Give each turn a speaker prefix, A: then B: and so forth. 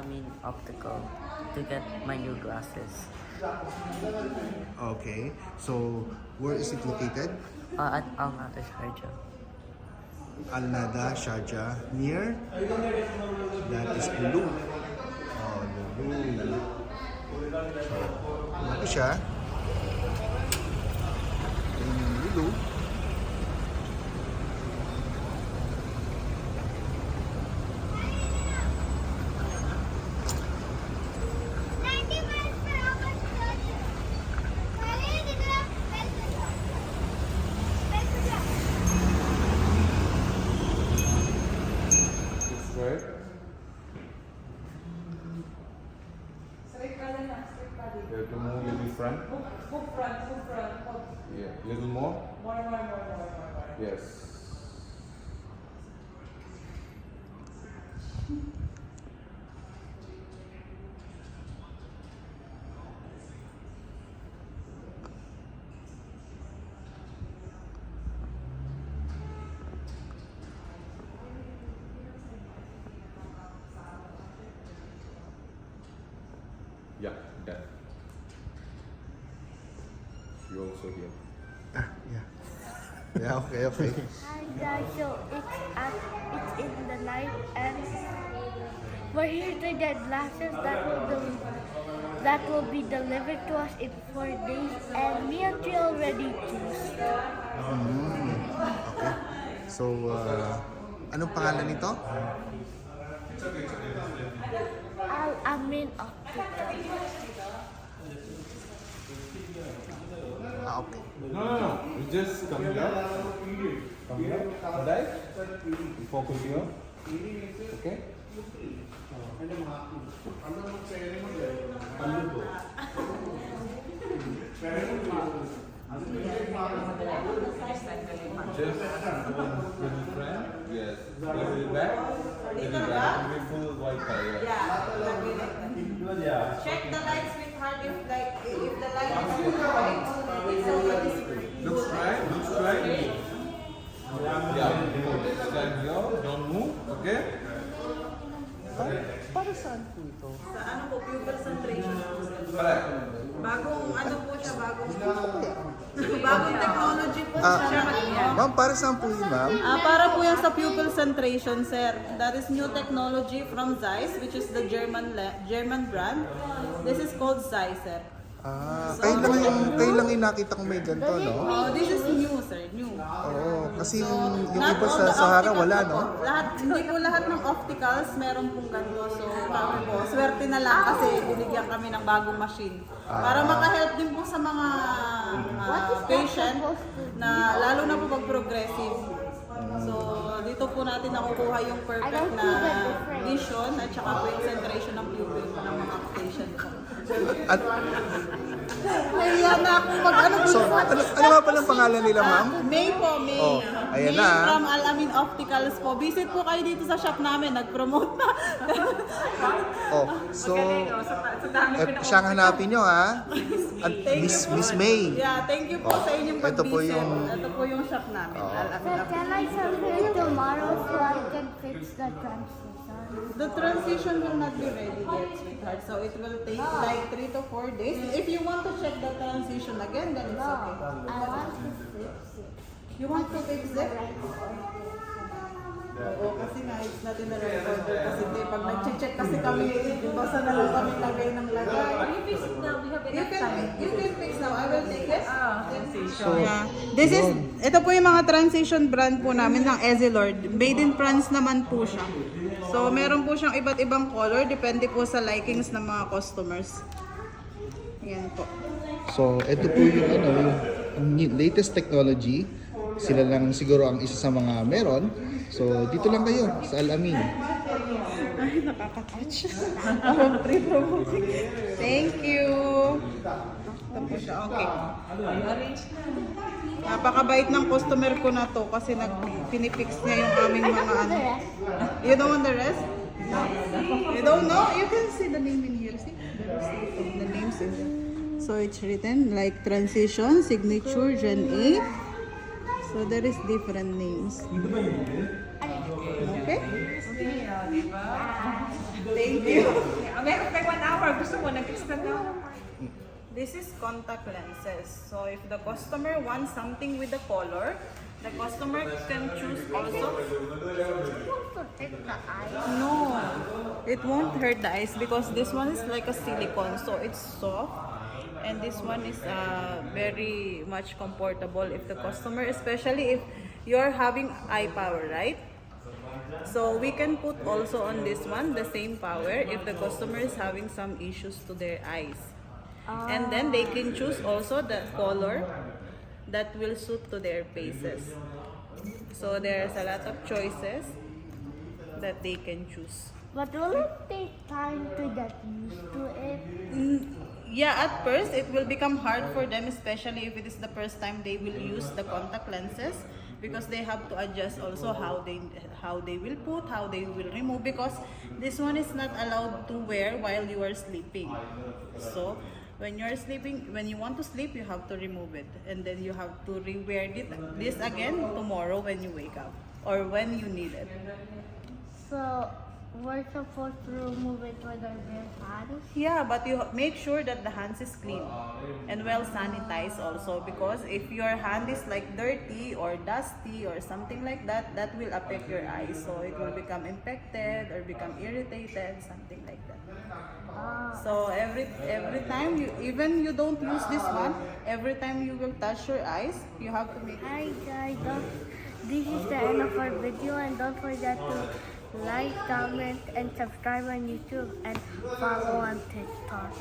A: Al-Amin Optical to get my new glasses.
B: Okay. So, where is it located?
A: At Al-Nada Sharjah.
B: Al-Nada, Sharjah. Near? That is Lulu. Oh, Lulu. Ito siya. Ito yung Lulu.
C: Right? You have to move little front.
D: Hook front.
C: Yeah. Little more.
D: More.
C: Yes. Yeah, done. You also here.
B: Ah, yeah. Yeah, okay.
E: Hi guys, so it's in the night and we're here to get glasses that will be delivered to us in 4 days, and me and Tri already choose.
B: Okay. So, anong pangalan nito?
E: Al-Amin Optical.
B: Ah, okay.
C: No. You just come here. Come here. Right? You focus here. Okay? Just little friend. Yes. Little back. Little back. Full white color.
D: Yeah. Check the light, sweetheart. If the light is too bright,
C: Looks right. Yeah. Stand here. Don't move. Okay?
A: Para saan po ito?
D: sa ano po, pupil centration po.
C: Correct.
D: Bagong ano po siya, bagong technology po siya.
B: Ma'am, para saan po yun, ma'am?
D: Para po yan sa pupil centration, sir. That is new technology from Zeiss, which is the German brand. This is called Zeiss, sir.
B: Ah, kayo lang yung nakita kong may ganito, no?
D: Oh, this is new, sir. New.
B: Oo, kasi yung
D: Not
B: iba
D: all
B: sa
D: the
B: Sahara
D: opticals
B: wala,
D: po.
B: no?
D: Hindi po lahat ng opticals meron pong ganito. So, kami po, swerte na lang kasi binigyan kami ng bagong machine. Para makahelp din po sa mga patient na lalo na po pag progressive. So, dito po natin nakukuha yung perfect na vision at saka concentration ng pupil ng mga patient po.
B: At,
D: Kaya na ako mag-ano
B: so, ano nga palang pangalan nila, ma'am?
D: May po, May.
B: Oh, ayan
D: May
B: na.
D: from Al-Amin Opticals po. Visit po kayo dito sa shop namin. Nag-promote na.
B: Oh, so, siya ang hanapin nyo, ha? At Miss May.
D: Yeah, thank you po sa inyong
B: Ito po
D: pag-visit.
B: yung-
D: Ito po yung shop namin. Al-Amin
E: So
D: Opticals.
E: can I submit tomorrow so I can fix the transition?
D: The transition will not be ready yet, sweetheart. So it will take like 3 to 4 days. If you want to check the transition again, then it's
E: No,
D: okay.
E: I want to fix it.
D: You want to fix it? Oo, kasi nga, it's not in the recorder. Kasi pag nag-check kasi kami, basta na lang kami lagay ng lagay. You can fix now. I will take it.
B: So,
D: Yeah. Ito po yung mga transition brand po namin ng Ezilord. Made in France naman po siya. So, meron po siyang iba't ibang color. Depende po sa likings ng mga customers. Yan po.
B: so ito po yung latest technology. Sila lang siguro ang isa sa mga meron. So, dito lang kayo sa Al-Amin.
D: Ay, nakaka-touch. Parang pre-promoting. Thank you. Ito po siya. Okay. Napakabait ng customer ko na to kasi pinipix niya yung aming mga ano. You don't want the rest? You don't know? You can see the name in here. See? The names in there. So it's written like transition, signature, Gen 8. So there is different names. Okay? Thank you.
F: Meron tayo 1 hour. Gusto mo, nag-extend na ako.
D: This is contact lenses. So if the customer wants something with the color, the customer can choose also.
E: To take the eye.
D: No, it won't hurt the eyes because this one is like a silicone, so it's soft. And this one is very much comfortable if the customer, especially if you're having eye power, right? So we can put also on this one the same power if the customer is having some issues to their eyes. And then they can choose also the color that will suit to their faces. So there's a lot of choices that they can choose.
E: But will it take time to get used to it?
D: Yeah, at first it will become hard for them, especially if it is the first time they will use the contact lenses, because they have to adjust also how they will put, how they will remove, because this one is not allowed to wear while you are sleeping. So when you are sleeping, when you want to sleep, you have to remove it, and then you have to rewear this again tomorrow when you wake up or when you need it.
E: So we're supposed to remove it with our bare hands?
D: Yeah, but you make sure that the hands is clean and well sanitized also, because if your hand is like dirty or dusty or something like that, that will affect your eyes. So it will become infected or become irritated, something like that. So every time even you don't use this one, every time you will touch your eyes, you have to make.
E: Hi guys, this is the end of our video, and don't forget to like, comment, and subscribe on YouTube and follow on TikTok.